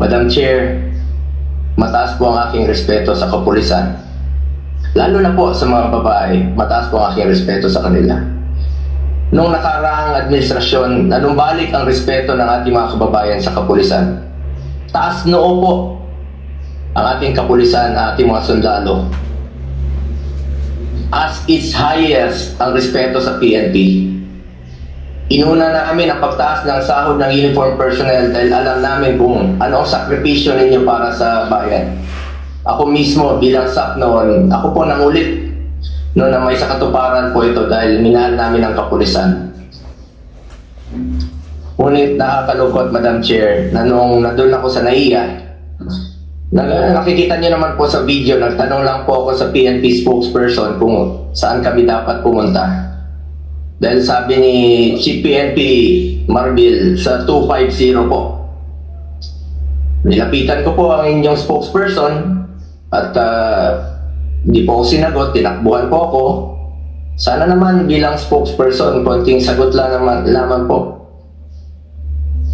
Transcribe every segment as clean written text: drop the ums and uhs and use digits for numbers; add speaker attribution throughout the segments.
Speaker 1: Madam Chair, mataas po ang aking respeto sa kapulisan. Lalo na po sa mga babae, mataas po ang aking respeto sa kanila. Nung nakaraang administrasyon, nanumbalik ang respeto ng ating mga kababayan sa kapulisan. Taas noo po ang ating kapulisan, ang ating mga sundalo. As its highest ang respeto sa PNP. Inuna namin ang pagtaas ng sahod ng uniform personnel dahil alam namin kung ano ang sakripisyo ninyo para sa bayan. Ako mismo bilang SAP noon, ako po nangulit noon na may sakatuparan po ito dahil minahal namin ang kapulisan. Ngunit nakakalungkot, Madam Chair, na nung nandun ako sa NAIA, nakikita niyo naman po sa video, nagtanong lang po ako sa PNP spokesperson kung saan kami dapat pumunta. Dahil sabi ni Chief PNP Marbil sa 250 po. Nilapitan ko po ang inyong spokesperson at hindi po ako sinagot, tinakbuhan po ako. Sana naman bilang spokesperson, konting sagot lang naman po.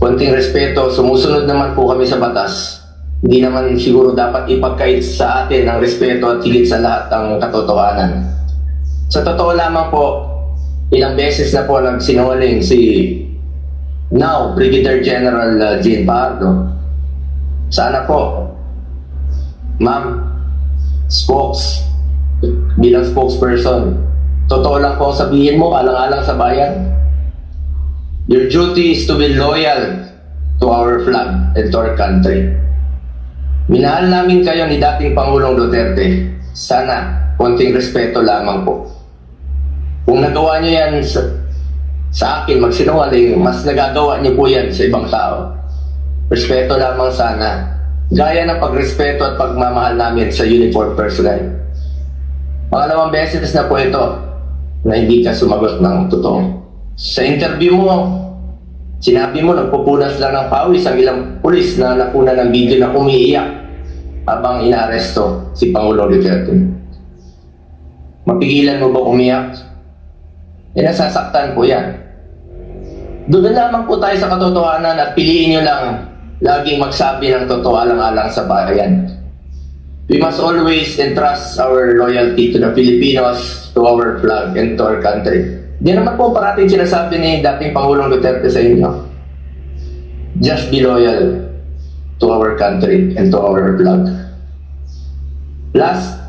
Speaker 1: Konting respeto, sumusunod naman po kami sa batas. Hindi naman siguro dapat ipagkait sa atin ang respeto at higit sa lahat ang katotohanan. Sa totoo lamang po, ilang beses na po nagsinungaling si now Brigadier General Jean Pardo. Sana po, ma'am, bilang spokesperson, totoo lang po ang sabihin mo, alang-alang sa bayan. Your duty is to be loyal to our flag and to our country. Minahal namin kayo ni dating Pangulong Duterte. Sana, konting respeto lamang po. Kung nagawa nyo yan sa akin, magsinungaling, mas nagagawa nyo po yan sa ibang tao. Respeto lamang sana. Gaya ng pagrespeto at pagmamahal namin sa uniform personnel. Pangalawang beses na po ito na hindi ka sumagot ng totoo. Sa interview mo, sinabi mo nagpupunas lang ng pawis ang ilang pulis na nakuna ng video na umiiyak habang inaaresto si Pangulong Duterte. Mapigilan mo ba umiyak? Nasasaktan po yan. Doon lamang po tayo sa katotohanan at piliin nyo lang laging magsabi ng totoo alang-alang sa bayan. We must always entrust our loyalty to the Filipinos, to our flag, and to our country. Di naman po parating sinasabi ni dating Pangulong Duterte sa inyo. Just be loyal to our country and to our flag. Last,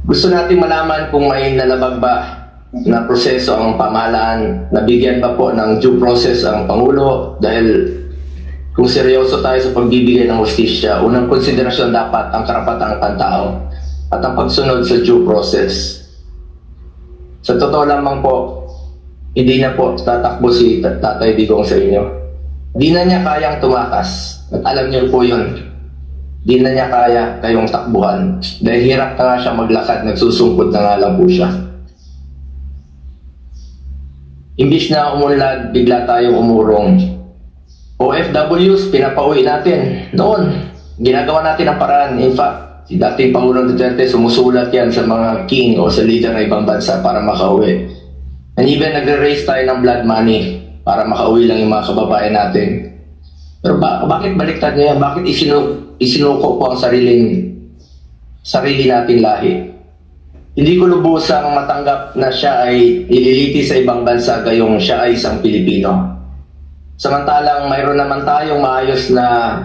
Speaker 1: gusto natin malaman kung may nalabag ba na proseso ang pamahalaan, nabigyan pa po ng due process ang Pangulo dahil kung seryoso tayo sa pagbibigay ng hustisya, unang konsiderasyon dapat ang karapatang pantao at ang pagsunod sa due process. Sa totoo lamang po, hindi na po tatakbo si Tatay Digong sa inyo. Di na niya kayang tumakas. At alam niyo po yun. Di na niya kaya kayong takbuhan. Dahil hirap na nga siya maglakad, nagsusungkod na nga lang po siya. Imbis na umunlad, bigla tayong umurong. OFWs, pinapauwi natin. Noon, ginagawa natin ang paraan. In fact, si dating Pangulong Duterte sumusulat yan sa mga king o sa leader ng ibang bansa para makauwi. And even nagre-raise tayo ng blood money para makauwi lang yung mga kababayan natin. Pero bakit baliktad niya yan? Bakit isinuko po ang sarili nating lahi? Hindi ko lubusang matanggap na siya ay nililiti sa ibang bansa gayong siya ay isang Pilipino. Samantalang mayroon naman tayong maayos na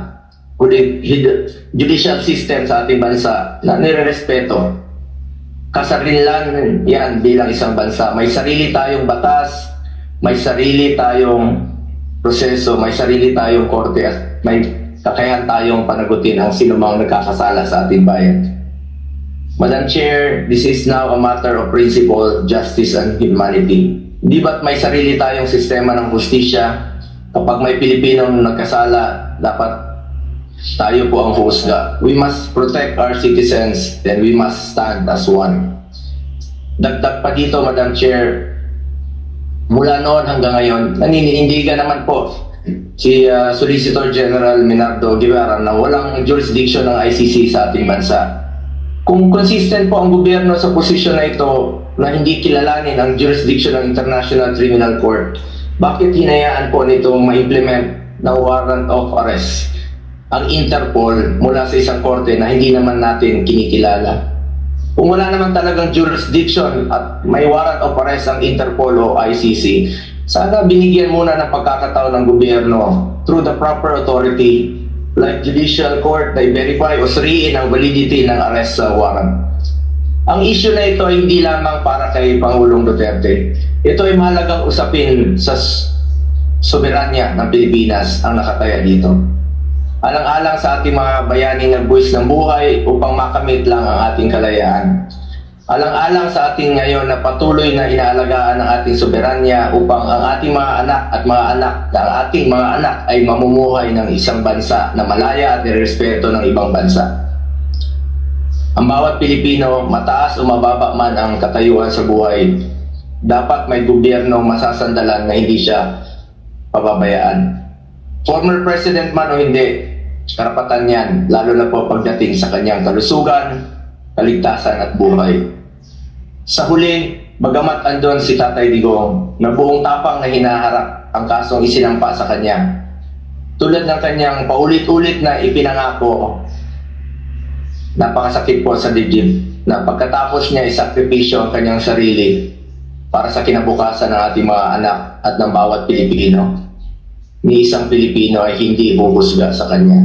Speaker 1: judicial system sa ating bansa na nire-respeto. Kasarinlan yan bilang isang bansa. May sarili tayong batas, may sarili tayong proseso, may sarili tayong korte at may kakayahan tayong panagutin ang sinumang nagkakasala sa ating bayan. Madam Chair, this is now a matter of principle, justice, and humanity. Di ba't may sarili tayong sistema ng hustisya? Kapag may Pilipinong nagkasala, dapat tayo po ang husga. We must protect our citizens and we must stand as one. Dagdag pa dito, Madam Chair, mula noon hanggang ngayon, naniniindigan naman po si Solicitor General Minardo Guevara na walang jurisdiction ng ICC sa ating bansa. Kung consistent po ang gobyerno sa posisyon na ito na hindi kilalanin ang jurisdiction ng International Criminal Court, bakit hinayaan po nitong ma-implement na warrant of arrest ang Interpol mula sa isang korte na hindi naman natin kinikilala. Kung wala naman talagang jurisdiction at may warrant of arrest ang Interpol o ICC, sana binigyan muna ng pagkakataon ng gobyerno through the proper authority like judicial court na i-verify o suriin ang validity ng arrest warrant. Ang issue na ito ay hindi lamang para kay Pangulong Duterte. Ito ay mahalagang usapin sa soberanya ng Pilipinas ang nakataya dito. Alang-alang sa ating mga bayaning nagbuwis ng buhay upang makamit lang ang ating kalayaan. Alang-alang sa ating ngayon na patuloy na inaalagaan ng ating soberanya upang ang ating mga anak at ang ating mga anak ay mamumuhay ng isang bansa na malaya at nirespeto ng ibang bansa. Ang bawat Pilipino, mataas o mababa man ang katayuan sa buhay, dapat may gobyernong masasandalan na hindi siya pababayaan. Former president man o hindi, karapatan yan, lalo na po pagdating sa kanyang kalusugan, kaligtasan at buhay. Sa huli, bagamat andon si Tatay Digong na buong tapang na hinaharap ang kasong isinampa sa kanya, tulad ng kanyang paulit-ulit na ipinangako, napakasakit po sa dibdib na pagkatapos niya isakripisyo ang kanyang sarili para sa kinabukasan ng ating mga anak at ng bawat Pilipino, ni isang Pilipino ay hindi huhusga sa kanya.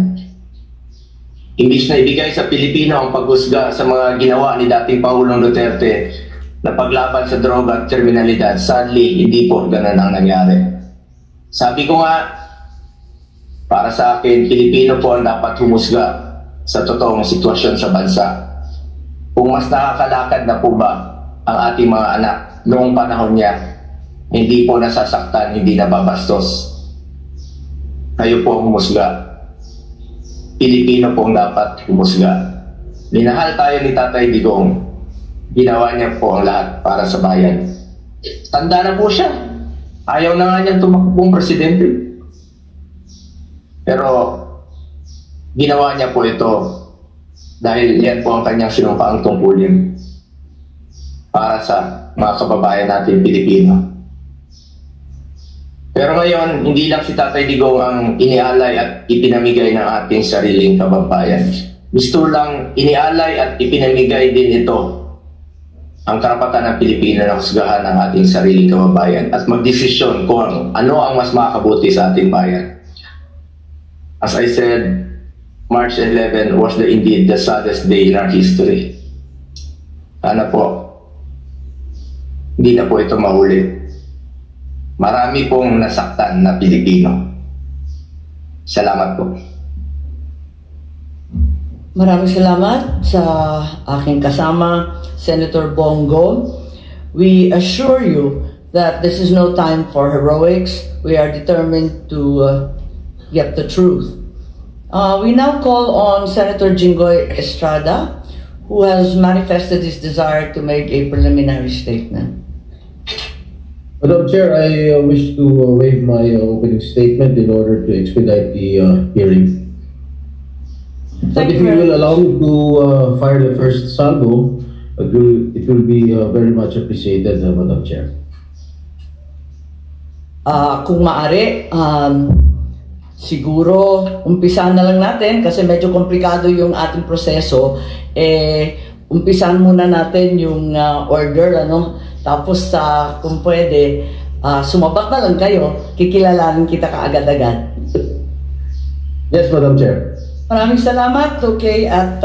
Speaker 1: Imbis na ibigay sa Pilipino ang paghusga sa mga ginawa ni dating Pangulong Duterte na paglaban sa droga at kriminalidad, sadly, hindi po ganun ang nangyari. Sabi ko nga, para sa akin, Pilipino po ang dapat humusga sa totoong sitwasyon sa bansa. Kung mas nakakalakad na po ba ang ating mga anak noong panahon niya, hindi po nasasaktan, hindi nababastos. Kayo po ang humusga. Pilipino po ang dapat humusga. Minahal tayo ni Tatay Digong. Ginawa niya po ang lahat para sa bayan. Tanda na po siya. Ayaw na nga niya tumakbong presidente. Pero ginawa niya po ito dahil yan po ang kanyang sinumpaang tungkulin para sa mga kababayan natin Pilipino. Pero ngayon, hindi lang si Tatay Digong ang inialay at ipinamigay ng ating sariling kababayan. Gusto lang inialay at ipinamigay din ito ang karapatan ng Pilipino na husgahan ang ating sariling kababayan at magdesisyon kung ano ang mas makakabuti sa ating bayan. As I said, March 11 was indeed the saddest day in our history. Sana po, hindi na po ito maulit. Marami pong nasaktan na Pilipino. Salamat po.
Speaker 2: Maraming salamat sa aking kasama, Senator Bongo. We assure you that this is no time for heroics. We are determined to get the truth. We now call on Senator Jinggoy Estrada, who has manifested his desire to make a preliminary statement.
Speaker 3: Madam Chair, I wish to waive my opening statement in order to expedite the hearing. But if you will allow me to fire the first salvo, it will be very much appreciated, Madam Chair.
Speaker 2: Kung maaari, siguro umpisahan na lang natin kasi medyo komplikado yung ating proseso. Umpisahan muna natin yung order, ano? Tapos kung pwede, sumabak na lang kayo, kikilalanin kita kaagad-agad.
Speaker 3: Yes, Madam Chair.
Speaker 2: Maraming salamat, okay, at